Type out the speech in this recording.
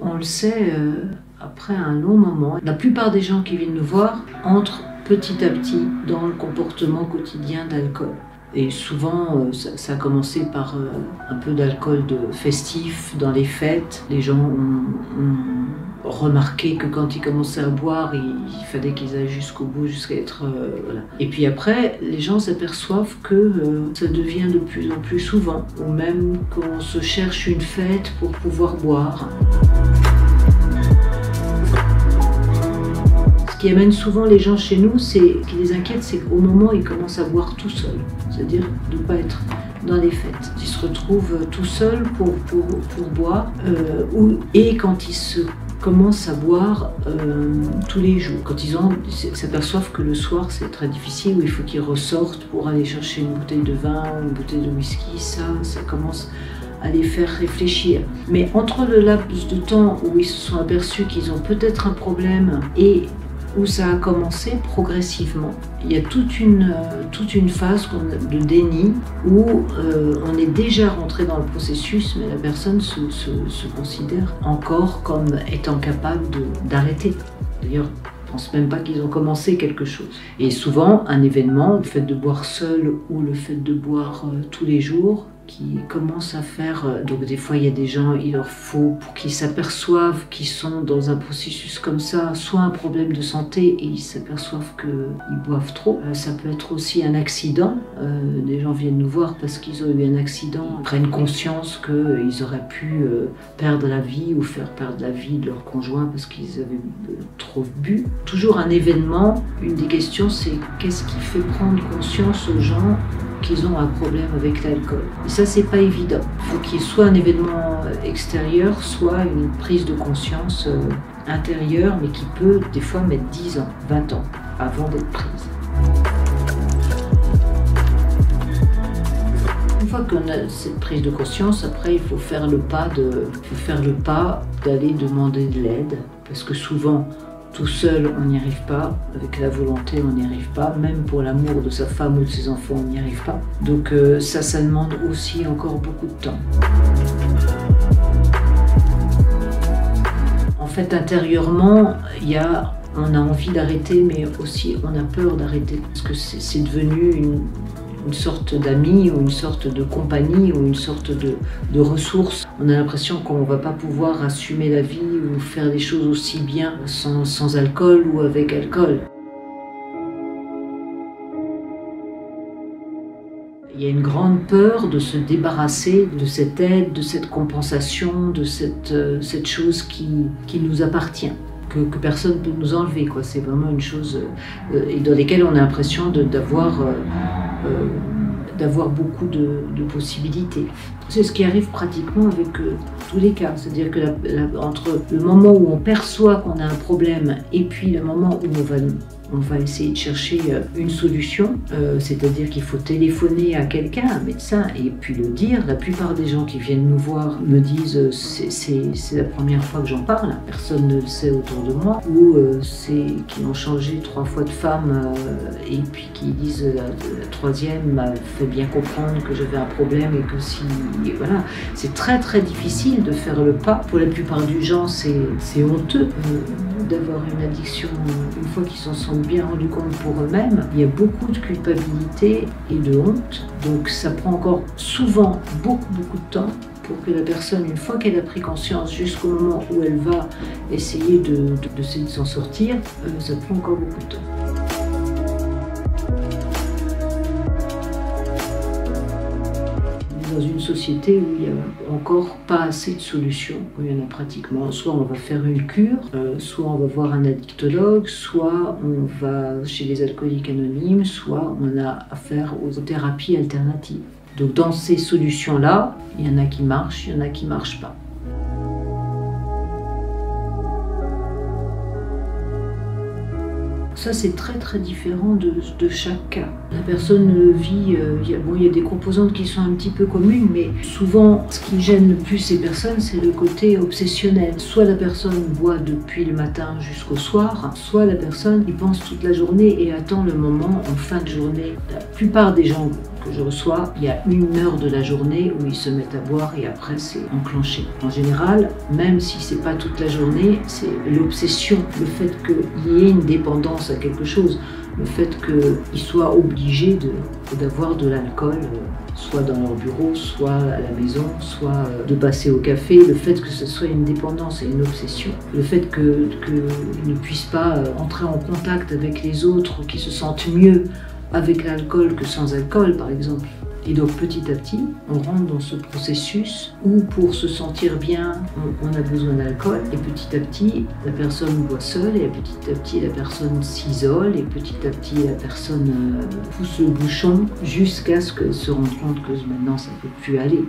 On le sait après un long moment. La plupart des gens qui viennent nous voir entrent petit à petit dans le comportement quotidien d'alcool. Et souvent, ça a commencé par un peu d'alcool festif dans les fêtes. Les gens ont remarqué que quand ils commençaient à boire, il fallait qu'ils aillent jusqu'au bout, jusqu'à être... voilà. Et puis après, les gens s'aperçoivent que ça devient de plus en plus souvent, ou même qu'on se cherche une fête pour pouvoir boire. Ce qui amène souvent les gens chez nous, ce qui les inquiète, c'est qu'au moment où ils commencent à boire tout seuls, c'est-à-dire de ne pas être dans les fêtes. Ils se retrouvent tout seuls pour boire, et quand ils commencent à boire tous les jours. Quand ils s'aperçoivent que le soir c'est très difficile, où il faut qu'ils ressortent pour aller chercher une bouteille de vin ou une bouteille de whisky, ça commence à les faire réfléchir. Mais entre le laps de temps où ils se sont aperçus qu'ils ont peut-être un problème et où ça a commencé progressivement, il y a toute une phase de déni où on est déjà rentré dans le processus, mais la personne se considère encore comme étant capable d'arrêter. D'ailleurs, je ne pense même pas qu'ils ont commencé quelque chose. Et souvent, un événement, le fait de boire seul ou le fait de boire tous les jours, qui commencent à faire... Donc des fois, il y a des gens, il leur faut, pour qu'ils s'aperçoivent qu'ils sont dans un processus comme ça, soit un problème de santé et ils s'aperçoivent qu'ils boivent trop. Ça peut être aussi un accident. Des gens viennent nous voir parce qu'ils ont eu un accident, ils prennent conscience qu'ils auraient pu perdre la vie ou faire perdre la vie de leur conjoint parce qu'ils avaient trop bu. Toujours un événement, une des questions, c'est qu'est-ce qui fait prendre conscience aux gens qu'ils ont un problème avec l'alcool. Et ça, c'est pas évident. Il faut qu'il y ait soit un événement extérieur, soit une prise de conscience intérieure, mais qui peut des fois mettre 10 ans, 20 ans avant d'être prise. Une fois qu'on a cette prise de conscience, après, il faut faire le pas d'aller demander de l'aide, parce que souvent, tout seul, on n'y arrive pas. Avec la volonté, on n'y arrive pas. Même pour l'amour de sa femme ou de ses enfants, on n'y arrive pas. Donc ça demande aussi encore beaucoup de temps. En fait, intérieurement, on a envie d'arrêter, mais aussi on a peur d'arrêter. Parce que c'est devenu une sorte d'amis ou une sorte de compagnie ou une sorte de ressource. On a l'impression qu'on ne va pas pouvoir assumer la vie ou faire les choses aussi bien sans alcool ou avec alcool. Il y a une grande peur de se débarrasser de cette aide, de cette compensation, de cette chose qui nous appartient. Que personne ne peut nous enlever, quoi. C'est vraiment une chose et dans lesquelles on a l'impression d'avoir beaucoup de possibilités. C'est ce qui arrive pratiquement avec tous les cas. C'est-à-dire que entre le moment où on perçoit qu'on a un problème et puis le moment où on va essayer de chercher une solution, c'est-à-dire qu'il faut téléphoner à quelqu'un, un médecin, et puis le dire. La plupart des gens qui viennent nous voir me disent c'est la première fois que j'en parle, personne ne le sait autour de moi, ou c'est qu'ils ont changé 3 fois de femme et puis qui disent la troisième m'a fait bien comprendre que j'avais un problème et que si... Et voilà, c'est très très difficile de faire le pas. Pour la plupart des gens, c'est honteux d'avoir une addiction une fois qu'ils s'en sont bien rendus compte pour eux-mêmes. Il y a beaucoup de culpabilité et de honte, donc ça prend encore souvent beaucoup de temps pour que la personne, une fois qu'elle a pris conscience jusqu'au moment où elle va essayer de s'en sortir, ça prend encore beaucoup de temps. Dans une société où il n'y a encore pas assez de solutions, où il y en a pratiquement. Soit on va faire une cure, soit on va voir un addictologue, soit on va chez les alcooliques anonymes, soit on a affaire aux thérapies alternatives. Donc dans ces solutions-là, il y en a qui marchent, il y en a qui ne marchent pas. Ça, c'est très très différent de chaque cas. La personne vit, il y a des composantes qui sont un petit peu communes, mais souvent, ce qui gêne le plus ces personnes, c'est le côté obsessionnel. Soit la personne boit depuis le matin jusqu'au soir, soit la personne y pense toute la journée et attend le moment en fin de journée. La plupart des gens que je reçois, il y a 1 heure de la journée où ils se mettent à boire et après c'est enclenché. En général, même si c'est pas toute la journée, c'est l'obsession, le fait qu'il y ait une dépendance à quelque chose, le fait qu'ils soient obligés d'avoir de l'alcool, soit dans leur bureau, soit à la maison, soit de passer au café, le fait que ce soit une dépendance et une obsession, le fait qu'ils ne puissent pas entrer en contact avec les autres, qu'ils se sentent mieux avec l'alcool que sans alcool par exemple. Et donc petit à petit, on rentre dans ce processus où pour se sentir bien, on a besoin d'alcool et petit à petit, la personne boit seule et petit à petit, la personne s'isole et petit à petit, la personne pousse le bouchon jusqu'à ce qu'elle se rende compte que maintenant ça ne peut plus aller.